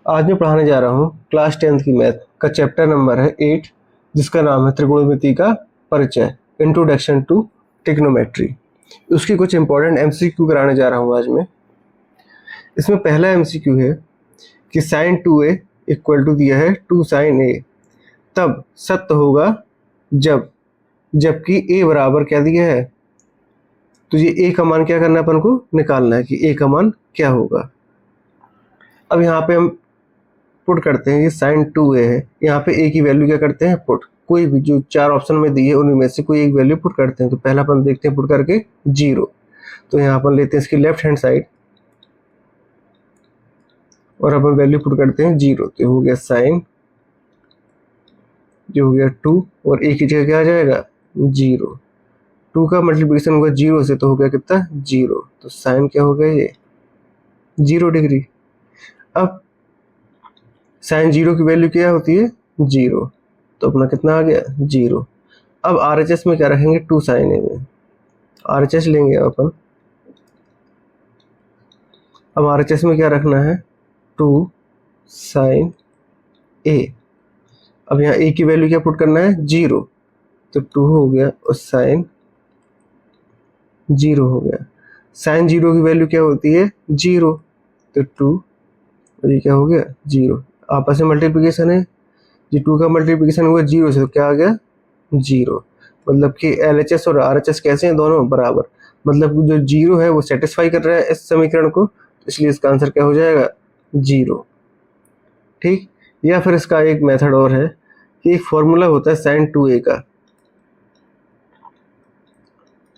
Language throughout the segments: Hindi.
आज मैं पढ़ाने जा रहा हूँ क्लास 10th की मैथ का चैप्टर नंबर है 8, जिसका नाम है त्रिकोणमिति का परिचय, इंट्रोडक्शन टू ट्रिग्नोमेट्री। उसकी कुछ इंपॉर्टेंट एमसीक्यू कराने जा रहा हूँ आज मैं। इसमें पहला एमसीक्यू है कि sin 2a इक्वल टू दिया है 2 sin a, तब सत्य होगा जबकि a बराबर क्या दिया है, तो ये a का मान क्या करना है, अपन को निकालना है कि a का मान क्या होगा। अब यहाँ पे हम पुट करते हैं, ये sin 2a है, यहाँ पे a की वैल्यू क्या करते हैं, पुट, कोई भी जो चार ऑप्शन में दी है उनमें में से कोई एक वैल्यू पुट करते हैं। तो पहला अपन देखते हैं पुट करके 0, तो यहाँ अपन लेते हैं इसकी लेफ्ट हैंड साइड और अपन वैल्यू पुट करते हैं 0, तो हो गया साइन, जो हो गया 2 और a की जगह क्या आ जाएगा 0। 2 का मल्टीप्लिकेशन होगा 0 से, तो हो गया कितना 0, तो साइन क्या हो गया ये 0 डिग्री। अब साइन 0 की वैल्यू क्या होती है 0, तो अपना कितना आ गया 0। अब RHS में क्या रखेंगे 2 sin a में, RHS लेंगे अपन। अब RHS में क्या रखना है 2 sin a। अब यहाँ a की वैल्यू क्या पुट करना है 0, तो 2 हो गया और साइन 0 हो गया। साइन 0 की वैल्यू क्या होती है 0, तो 2 और ये क्या हो गया 0, आपस में मल्टीप्लिकेशन है, ये 2 का मल्टीप्लिकेशन हुआ 0 से, तो क्या आ गया 0। मतलब कि LHS और RHS कैसे हैं, दोनों बराबर, मतलब जो 0 है वो सेटिस्फाई कर रहा है इस समीकरण को, इसलिए इसका आंसर क्या हो जाएगा 0। ठीक, या फिर इसका एक मेथड और है कि एक फॉर्मूला होता है sin 2a का,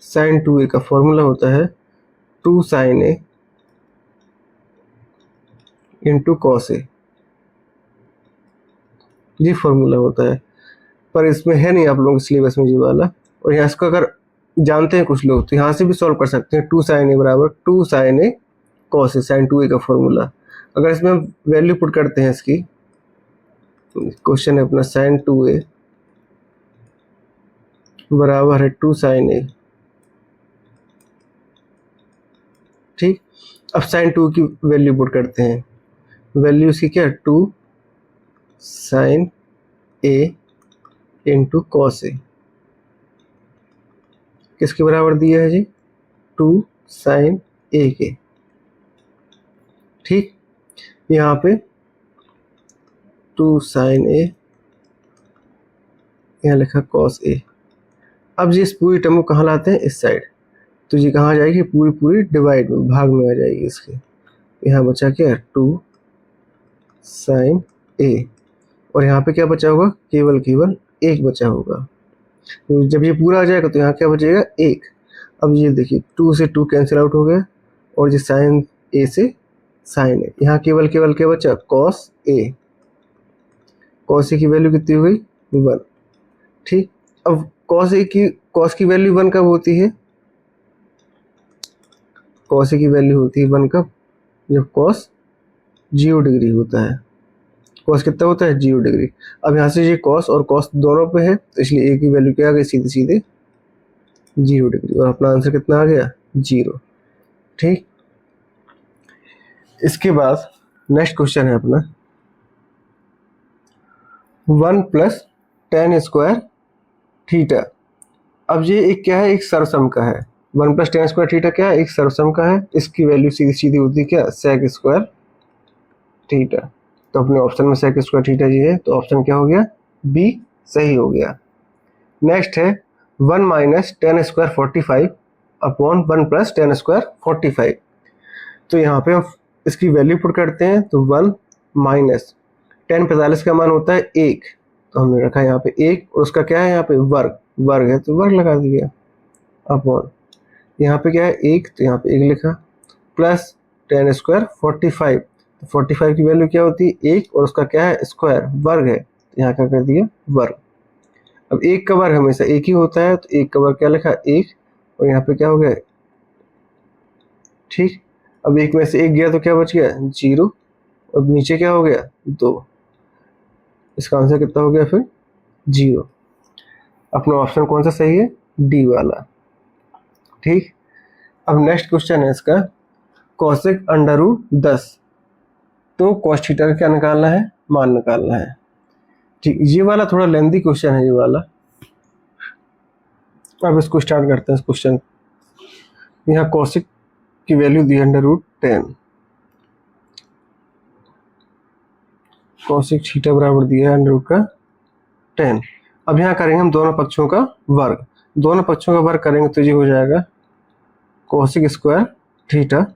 sin 2a का फॉर्मूला होता है 2 sin a into cos A, ये फॉर्मूला होता है, पर इसमें है नहीं आप लोगों के सिलेबस में ये वाला। और यहाँ इसको अगर जानते हैं कुछ लोग तो यहाँ से भी सॉल्व कर सकते हैं, 2 sin a बराबर 2 sin a cos a, sin 2a का फॉर्मूला। अगर इसमें हम वैल्यू पुट करते हैं इसकी, क्वेश्चन है अपना sin 2a बराबर है 2 sin a, ठीक। अब sin 2 की वैल्यू पुट करते हैं, वैल्यू इसकी क्या है 2 sin a into cos A, किसके बराबर दिया है जी 2 sin a के, ठीक। यहाँ पे 2 sin a, यहाँ लिखा cos a। अब जी इस पूरी टर्म को कहाँ लाते हैं, इस साइड, तो ये कहाँ जाएगी, पूरी डिवाइड में, भाग में आ जाएगी इसके। यहाँ बचा क्या 2 sin a, और यहाँ पे क्या बचा होगा, केवल 1 बचा होगा। तो जब ये पूरा आ जाएगा तो यहाँ क्या बचेगा 1। अब ये देखिए 2 से 2 कैंसिल आउट हो गया, और ये sin a से sin a, यहाँ केवल क्या बचा cos a, cos a की वैल्यू कितनी हो गई 1, ठीक। अब cos की वैल्यू 1 कब होती है, cos a की वैल्यू होती है 1 कब, जब cos 0 डिग्री होता है। cos कितना होता है 0 डिग्री। अब यहाँ से ये cos और cos दोनों पे है, तो इसलिए a की वैल्यू क्या आ गई, सीधे 0 डिग्री, और अपना आंसर कितना आ गया 0, ठीक। इसके बाद नेक्स्ट क्वेश्चन है अपना 1 + tan स्क्वायर थीटा। अब ये एक क्या है, एक सर्वसम का है, 1 + tan स्क्वायर थीटा क्या है, एक सर्वसम का है। इसकी वैल्यू सीधी होती है क्या, sec स्क्वायर थीटा। तो अपने ऑप्शन में sec स्क्वायर थीटा जी है, तो ऑप्शन क्या हो गया बी सही हो गया। नेक्स्ट है 1 - tan square 45 upon 1 + tan square 45। तो यहाँ पे हम इसकी वैल्यू पुट करते हैं, तो 1 - tan 45 का मान होता है 1, तो हमने रखा यहाँ पे 1, और उसका क्या है यहाँ पे वर्ग है, तो वर्ग लगा दिया, अपॉन यहाँ पे क्या है 1, तो यहाँ पे 1 लिखा, प्लस tan स्क्वायर 45, तो 45 की वैल्यू क्या होती है 1, और उसका क्या है स्क्वायर, वर्ग है, तो यहाँ क्या कर दिया वर्ग। अब 1 का वर्ग हमेशा 1 ही होता है, तो 1 का वर्ग क्या लिखा 1, और यहाँ पे क्या हो गया, ठीक। अब 1 में से 1 गया तो क्या बच गया 0, और नीचे क्या हो गया 2, इसका आंसर कितना हो गया फिर 0। अपना ऑप्शन कौन सा सही है, डी वाला, ठीक। अब नेक्स्ट क्वेश्चन है इसका cosec √10। तो cos थीटा का क्या निकालना है, मान निकालना है। ठीक, ये वाला थोड़ा लेंथी क्वेश्चन है ये वाला। अब इसको स्टार्ट करते हैं इस क्वेश्चन। यहाँ कॉसिक की वैल्यू दी √10, कॉसिक थीटा बराबर दिया है √10। अब यहाँ करेंगे हम दोनों पक्षों का वर्ग, दोनों पक्षों का वर्ग करेंगे तो ये हो जाएगा कॉसिक स्क्वायर थीटा,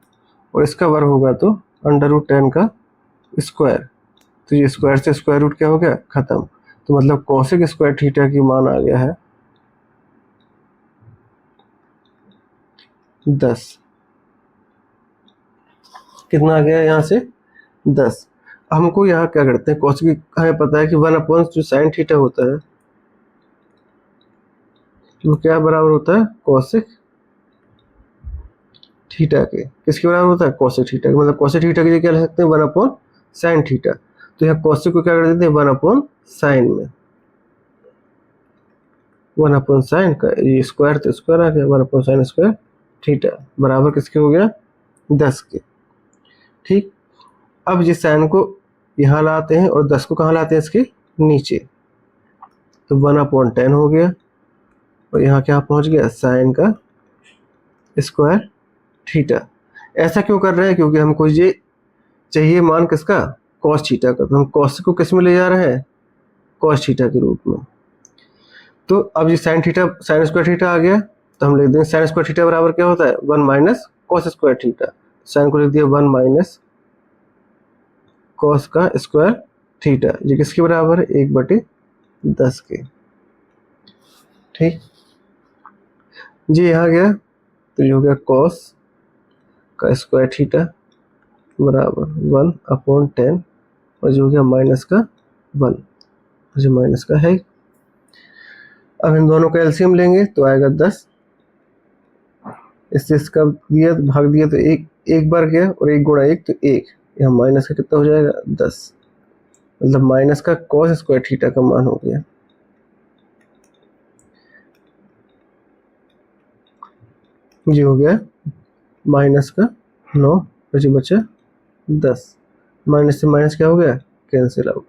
और इसका वर्ग होगा तो √10 का स्क्वायर। तो ये स्क्वायर से स्क्वायर रूट क्या हो गया, खत्म। तो मतलब कॉसिक स्क्वायर थीटा की मान आ गया है 10। कितना आ गया यहाँ से 10। हमको यहाँ क्या करते हैं, कॉसिक हमें पता है कि 1 जो साइन थीटा होता है वो क्या बराबर होता है, कॉसिक थीटा के। किसके बराबर होता है, कॉसिक थीटा के। मतलब कॉसिक थीटा की क्या लिख सकते हैं, 1 साइन थीटा। तो यहाँ कॉसिक को क्या कर देते हैं, 1 साइन में, 1 साइन का ये स्क्वायर तो स्क्वायर आ गया, 1 साइन स्क्वायर थीटा बराबर किसके हो गया, 10 के। ठीक, अब जिस साइन को यहाँ लाते हैं और 10 को कहाँ लाते हैं, इसके नीचे, तो 1/10 हो गया, और यहाँ क्या पहुँच गया, साइन का स्क्वायर थीटा। ऐसा क्यों कर रहे हैं, क्योंकि हमको ये चाहिए मान किसका, कॉस थीटा का। तो हम कॉस को किस में ले जा रहे हैं, कॉस थीटा के रूप में। तो अब ये sine theta, sine square theta आ गया, तो हम लिख देंगे साइन स्क्वायर थीटा बराबर क्या होता है, 1 - कॉस स्क्वायर थीटा। साइन को लिख दिया 1 - कॉस का स्क्वायर थीटा। ये किसके बराबर है, 1/10 के। ठीक, ये यहाँ गया तो ये हो गया कॉस का स्क्वायर थीटा बराबर 1/10, और जो हो गया माइनस का 1, जो माइनस का है। अब इन दोनों का एलसीएम लेंगे तो आएगा 10। इससे इसका दिया भाग दिया तो एक बार गया, और 1 × 1 तो 1, यहाँ माइनस का कितना हो जाएगा, 10। मतलब माइनस का कॉस स्क्वायर थीटा का मान हो गया, ये हो गया माइनस का 9, बचा 10। माइनस से माइनस क्या हो गया, कैंसिल आउट।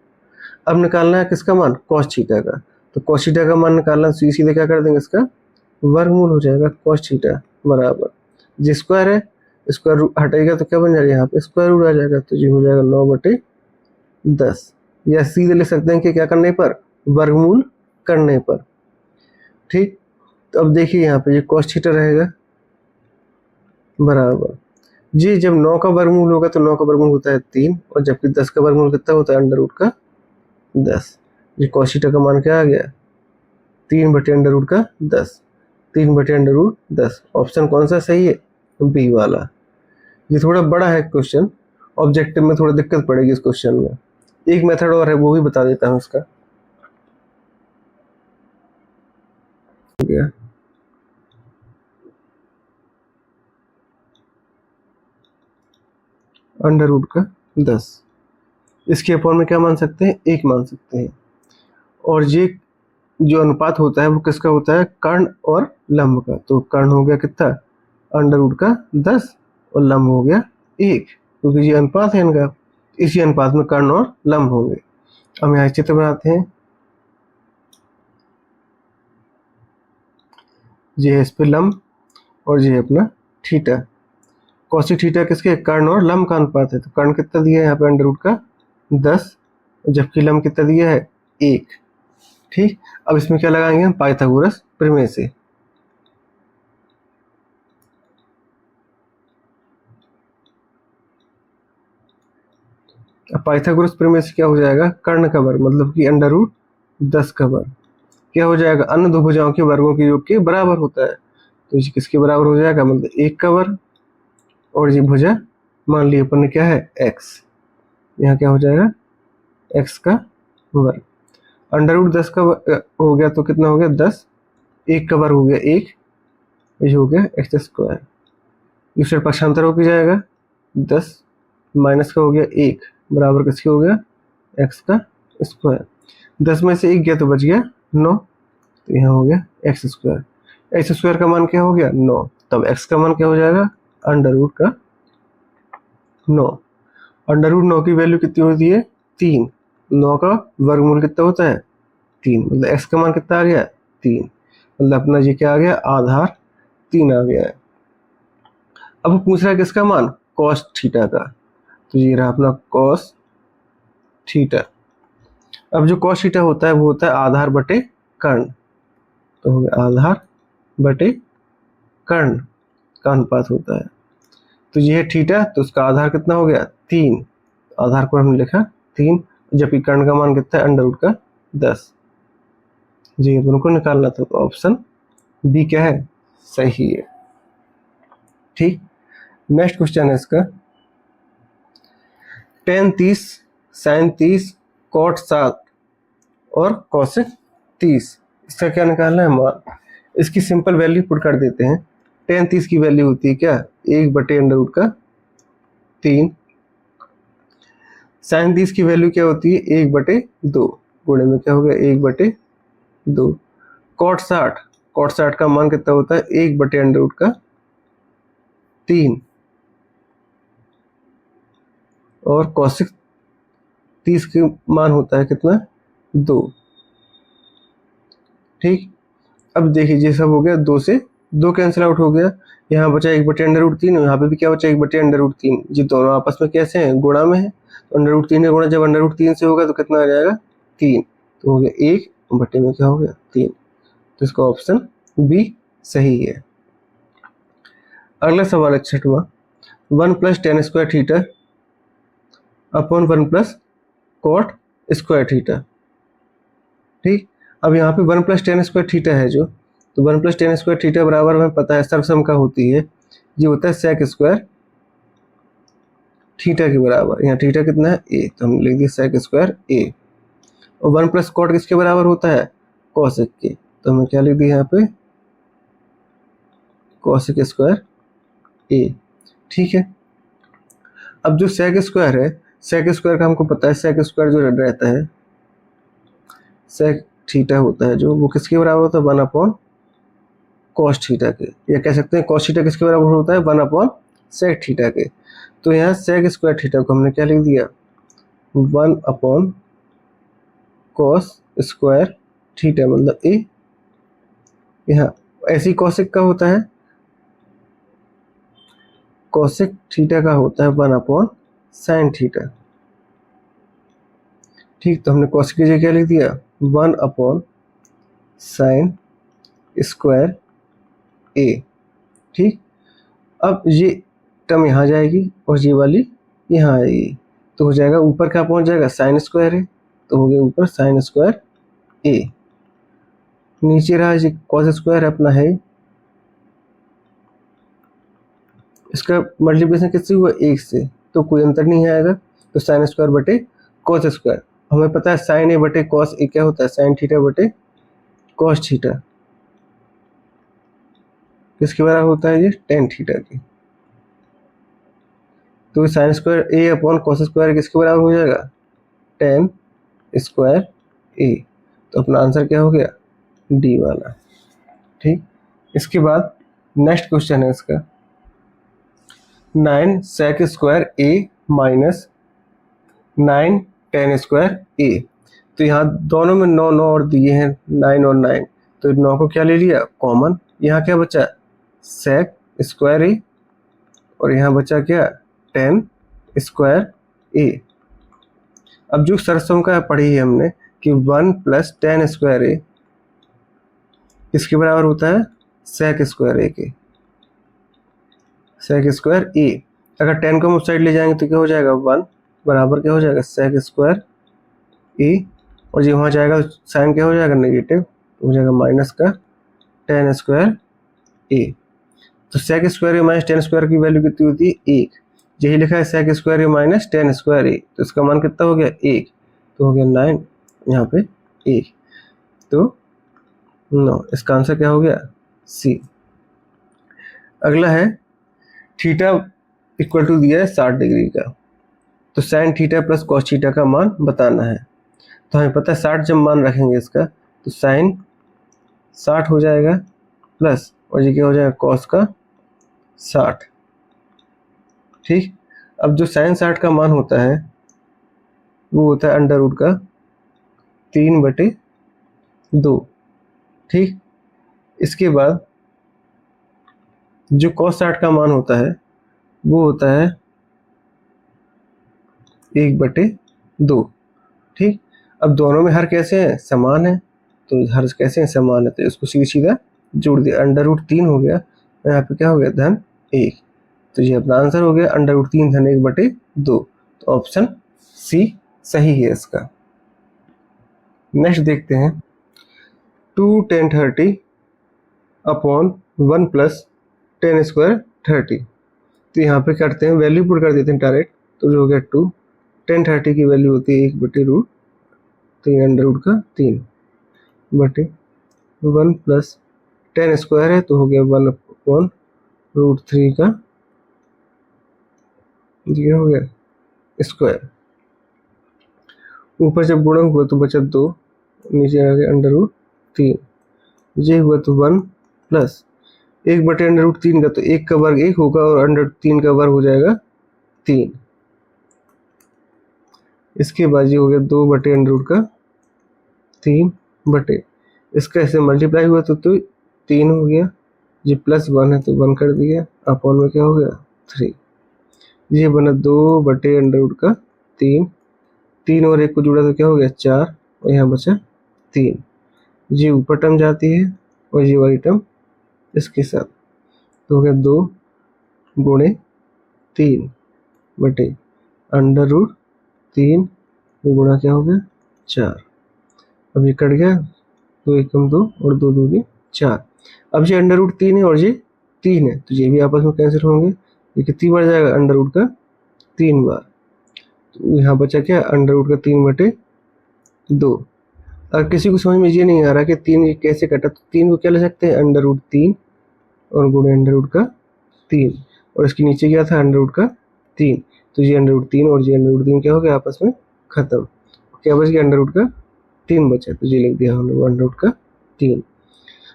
अब निकालना है किसका मान, कॉस थीटा का। तो कॉस थीटा का मान निकालना, सीधे क्या कर देंगे, इसका वर्गमूल हो जाएगा कॉस थीटा बराबर, जी स्क्वायर है, स्क्वायर रूट हटेगा तो क्या बन जाएगा, यहाँ पे स्क्वायर रूट आ जाएगा, तो ये हो जाएगा 9/10। या सीधे लिख सकते हैं कि क्या करने पर, वर्गमूल करने पर। ठीक, तो अब देखिए यहाँ पे ये कॉस थीटा रहेगा बराबर, जी जब 9 का वर्गमूल होगा तो 9 का वर्गमूल होता है 3, और जबकि 10 का वर्गमूल कितना होता है, √10। ये कॉस थीटा का मान क्या आ गया, 3/√10, 3/√10। ऑप्शन कौन सा सही है, बी वाला। ये थोड़ा बड़ा है क्वेश्चन, ऑब्जेक्टिव में थोड़ा दिक्कत पड़ेगी इस क्वेश्चन में। एक मेथड और है, वो भी बता देता हूँ इसका। हो गया √10, इसके अपॉन में क्या मान सकते हैं, 1 मान सकते हैं। और ये जो अनुपात होता है वो किसका होता है, कर्ण और लंब का। तो कर्ण हो गया कितना, √10, और लंब हो गया 1, क्योंकि ये अनुपात है इनका, इसी अनुपात में कर्ण और लंब होंगे। हम यहाँ चित्र बनाते हैं, ये है इस पे लंब, और ये है अपना थीटा। कॉसिक थीटा किसके, कर्ण और लंब का अनुपात है। तो कर्ण कितना दिया है यहाँ पे, √10, जबकि लंब कितना दिया है, 1। ठीक, अब इसमें क्या लगाएंगे हम, पाइथागोरस प्रमेय से। अब पाइथागोरस प्रमेय से क्या हो जाएगा, कर्ण का वर्ग मतलब कि √10 का वर्ग क्या हो जाएगा, अन्य दो भुजाओं के वर्गों के योग के बराबर होता है। तो ये किसके बराबर हो जाएगा, मतलब 1 का वर्ग, और ये भुजा मान लिया अपन ने क्या है, x। यहाँ क्या हो जाएगा, x का वर्ग। √10 का हो गया तो कितना हो गया, 10। 1 का वर्ग हो गया 1, ये हो गया x²। दूसरे पक्षांतर हो जाएगा 10 माइनस का हो गया 1 बराबर किसके हो गया, x का स्क्वायर। 10 में से 1 गया तो बच गया 9, तो यहाँ हो गया x²। x² का मान क्या हो गया, 9। तब x का मान क्या हो जाएगा, √9। √9 की वैल्यू कितनी होती है 3, 9 का वर्गमूल कितना होता है 3, मतलब x का मान कितना आ गया 3, मतलब अपना ये क्या आ गया आधार 3 आ गया है। अब पूछ रहा है किसका मान cos थीटा का, तो ये रहा अपना cos थीटा। अब जो cos थीटा होता है वो होता है आधार बटे कर्ण, तो हो गया आधार बटे कर्ण का अनुपात होता है। तो ये है थीटा, तो उसका आधार कितना हो गया 3, आधार को हमने लिखा 3, जबकि कर्ण का मान कितना है √10। जी अपन को निकालना था, तो ऑप्शन बी क्या है सही है। ठीक, नेक्स्ट क्वेश्चन है इसका tan 30 sin 30 cot 7 और cosec 30, इसका क्या निकालना है मान। इसकी सिंपल वैल्यू पुट कर देते हैं। tan 30 की वैल्यू होती है क्या 1/√3, sin 30 की वैल्यू क्या होती है 1/2, गुणे में क्या हो गया 1/2। cot 60 का मान कितना होता है 1/√3 और cosec 30 का मान होता है कितना 2। ठीक, अब देखिए ये सब हो गया, 2 से 2 कैंसिल आउट हो गया, यहाँ बचा 1/√3, यहाँ पे भी क्या बचा 1/√3। ये दोनों आपस में कैसे हैं गुणा में है, तो √3 का गुणा जब √3 से होगा तो कितना आ जाएगा 3, तो हो गया 1 बटे में क्या हो गया 3, तो इसका ऑप्शन बी सही है। अगला सवाल है 6वां, 1 + tan square theta upon 1 + cot square theta. ठीक, अब यहाँ पे 1 + tan स्क्वायर थीटा है जो, तो 1 + tan स्क्वायर थीटा बराबर हमें पता है सर्वसम का होती है, ये होता है sec स्क्वायर थीटा के बराबर। यहाँ थीटा कितना है a, तो हम लिख दिए sec स्क्वायर a, और 1 + cot किसके बराबर होता है cosec के, तो हमें क्या लिख दिया यहाँ पे cosec स्क्वायर a। ठीक है, अब जो sec स्क्वायर है, sec स्क्वायर का हमको पता है sec स्क्वायर जो रहता है sec थीटा होता है जो, वो किसके बराबर होता है 1/cos थीटा के, या कह सकते हैं cos थीटा किसके बराबर होता है 1/sec थीटा के। तो यहाँ sec स्क्वायर थीटा को हमने क्या लिख दिया 1/cos स्क्वायर थीटा, मतलब a। यहाँ ऐसी cosec का होता है, cosec थीटा का होता है 1/sin थीटा। ठीक, तो हमने cosec की जगह क्या लिख दिया 1/sin स्क्वायर a। ठीक, अब ये टर्म यहाँ जाएगी और ये वाली यहाँ आएगी, तो हो जाएगा ऊपर क्या पहुँच जाएगा sin स्क्वायर है, तो हो गया ऊपर sin स्क्वायर a, नीचे रहा ये cos स्क्वायर अपना है, इसका मल्टीप्लिकेशन किससे हुआ 1 से, तो कोई अंतर नहीं आएगा, तो sin स्क्वायर बटे cos स्क्वायर। हमें पता है sin a बटे cos a क्या होता है sin थीटा बटे cos थीटा, किसके बराबर होता है ये tan थीटा की, तो sin square a upon cos square किसके बराबर हो जाएगा tan स्क्वायर a, तो अपना आंसर क्या हो गया डी वाला। ठीक, इसके बाद नेक्स्ट क्वेश्चन है इसका 9 sec square a minus 9 tan square a। तो यहाँ दोनों में 9 9 और दिए हैं 9 और 9, तो 9 को क्या ले लिया कॉमन, यहाँ क्या बचा sec स्क्वायर a और यहाँ बचा क्या tan स्क्वायर a। अब जो सरसम का पढ़ी है हमने कि 1 + tan स्क्वायर a किसके बराबर होता है sec स्क्वायर a के, sec स्क्वायर a। अगर 10 को हम उस साइड ले जाएंगे तो क्या हो जाएगा 1 बराबर क्या हो जाएगा sec स्क्वायर a, और जो वहाँ जाएगा साइन क्या हो जाएगा नेगेटिव, हो जाएगा माइनस का tan स्क्वायर a। तो sec square a minus tan square की वैल्यू कितनी होती है 1, यही लिखा है sec square a minus tan square a, तो इसका मान कितना हो गया 1, तो हो गया 9 यहाँ पे 1, तो 9, इसका आंसर क्या हो गया सी। अगला है थीटा इक्वल टू दिया है 60 डिग्री का, तो sin theta plus cos theta का मान बताना है। तो हमें पता है 60 जब मान रखेंगे इसका तो sin 60 हो जाएगा प्लस और ये क्या हो जाएगा cos का 60। ठीक, अब जो साइन 60 का मान होता है वो होता है अंडर रूट का 3/2। ठीक, इसके बाद जो कॉस 60 का मान होता है वो होता है 1/2। ठीक, अब दोनों में हर कैसे हैं, समान है, तो हर कैसे हैं, समान है, तो इसको सीधा सीधा जोड़ दिया, अंडर रूट 3 हो गया, यहाँ पे क्या हो गया, धन 1। तो ये अपना आंसर हो गया अंडर रूट 3 धन 1/2। तो ऑप्शन सी सही है इसका। नेक्स्ट देखते हैं 2 tan 30 अपॉन 1 + tan स्क्वायर 30। तो यहाँ पे करते हैं, वैल्यू पुट कर देते हैं डायरेक्ट, तो जो हो गया 2 tan 30 की वैल्यू होती है 1/√3 अंडर रूट का 3 बटे 1 + tan स्क्वायर है तो हो गया 1/√3 का ये हो गया स्क्वायर। ऊपर जब गुणा हुआ तो बचा 2, नीचे आ गया अंडर रूट 3, ये हुआ तो 1 + 1/√3 का, तो 1 का वर्ग 1 होगा और अंडर 3 का वर्ग हो जाएगा 3। इसके बाद ये हो गया 2/√3 का 3 बटे, इसका ऐसे मल्टीप्लाई हुआ तो 3 हो गया, ये +1 है तो 1 कर दिया, अपॉन में क्या हो गया 3। ये बना 2/√3, 3 और 1 को जोड़ा तो क्या हो गया 4, और यहाँ बचा 3। ये ऊपर टर्म जाती है और ये वाली टर्म इसके साथ, तो हो गया 2 × 3 बटे अंडर रूट 3 गुणा क्या हो गया 4। अब ये कट गया, 2 × 1 = 2 और 2 × 2 = 4। अब ये अंडर रूट 3 है और ये 3 है, तो ये भी आपस में कैंसिल होंगे, ये कितनी बार जाएगा अंडर रूट का 3 बार, तो यहाँ बचा क्या अंडर रूट का 3/2। अगर किसी को समझ में ये नहीं आ रहा कि 3 ये कैसे कटा, तो 3 को क्या ले सकते हैं अंडर रूट 3 और गुणे अंडर रूट का 3, और इसके नीचे क्या था अंडर रूट का 3, तो ये अंडर रूट 3 और ये अंडर रूट 3 क्या हो गया आपस में खत्म, क्या बच गया अंडर रूट का 3 बचा, तो ये लिख दिया हमने अंडर रूट का 3।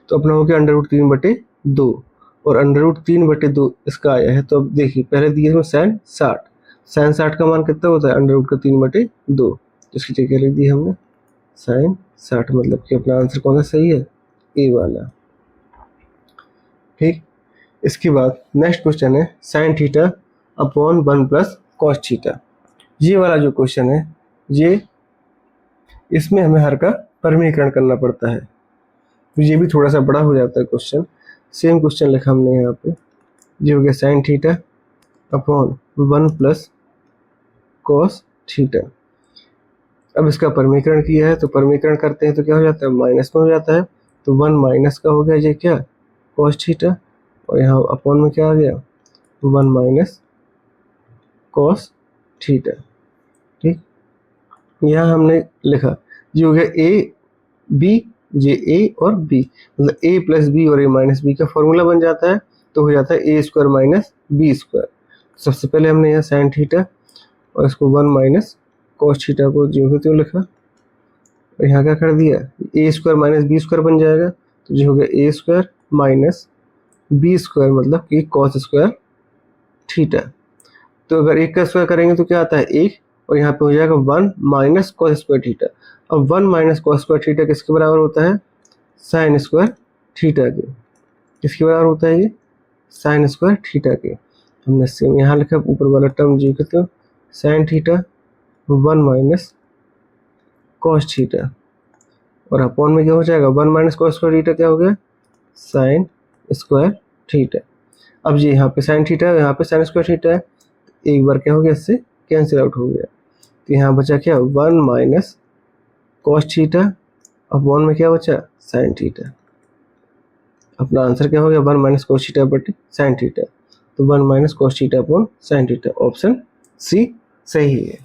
तो अपना हो गया अंडर रूट 3/2, और अंडर रूट 3/2 इसका आया है। तो अब देखिए पहले दिए इसमें साइन 60, साइन 60 का मान कितना होता है अंडर रूट का 3/2, इसकी जगह लिख दी हमने साइन 60, मतलब कि अपना आंसर कौन सा सही है, ए वाला। ठीक, इसके बाद नेक्स्ट क्वेश्चन है sine theta upon 1 + cos theta. ये वाला जो क्वेश्चन है ये इसमें हमें हर का परमीकरण करना पड़ता है, तो ये भी थोड़ा सा बड़ा हो जाता है क्वेश्चन। सेम क्वेश्चन लिखा हमने यहाँ पे, ये हो गया sine theta upon 1 + cos theta. अब इसका परमीकरण किया है, तो परमीकरण करते हैं तो क्या हो जाता है माइनस में हो जाता है, तो 1 माइनस का हो गया ये क्या कॉस थीटा, और यहाँ अपॉन में क्या आ गया 1 - कॉस थीटा। ठीक, यहाँ हमने लिखा ये हो गया ए बी, ये ए और बी, मतलब a + b और a - b का फॉर्मूला बन जाता है, तो हो जाता है a² - b²। सबसे पहले हमने यहाँ साइन थीटा और इसको 1 - कॉस थीटा को जो है त्यों लिखा, और यहाँ क्या कर दिया a² - b² बन जाएगा, तो ये हो गया a² - b² मतलब कि cos² थीटा। तो अगर 1 का स्क्वायर करेंगे तो क्या आता है 1, और यहाँ पे हो जाएगा 1 - cos² थीटा। अब 1 - cos² थीटा किसके बराबर होता है sin² थीटा के, किसके बराबर होता है ये sin² थीटा के। हमने सेम यहाँ लिखा, ऊपर वाला टर्म जो कहते हो sin थीटा 1 - cos थीटा, और अपॉन में क्या हो जाएगा 1 - cos² थीटा क्या हो गया sin² थीटा। अब ये यहाँ पे sin थीटा है, यहाँ पे sin² थीटा है, एक बार क्या हो गया इससे कैंसिल आउट हो गया, तो यहाँ बचा क्या 1 - cos थीटा, अपॉन में क्या बचा sin थीटा। अपना आंसर क्या हो गया 1 - cos थीटा बटे sin थीटा, तो 1 - cos theta upon sin theta, option C सही है।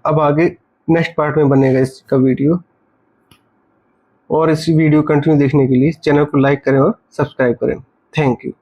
अब आगे नेक्स्ट पार्ट में बनेगा इसका वीडियो, और इस वीडियो कंटिन्यू देखने के लिए चैनल को लाइक करें और सब्सक्राइब करें। Thank you.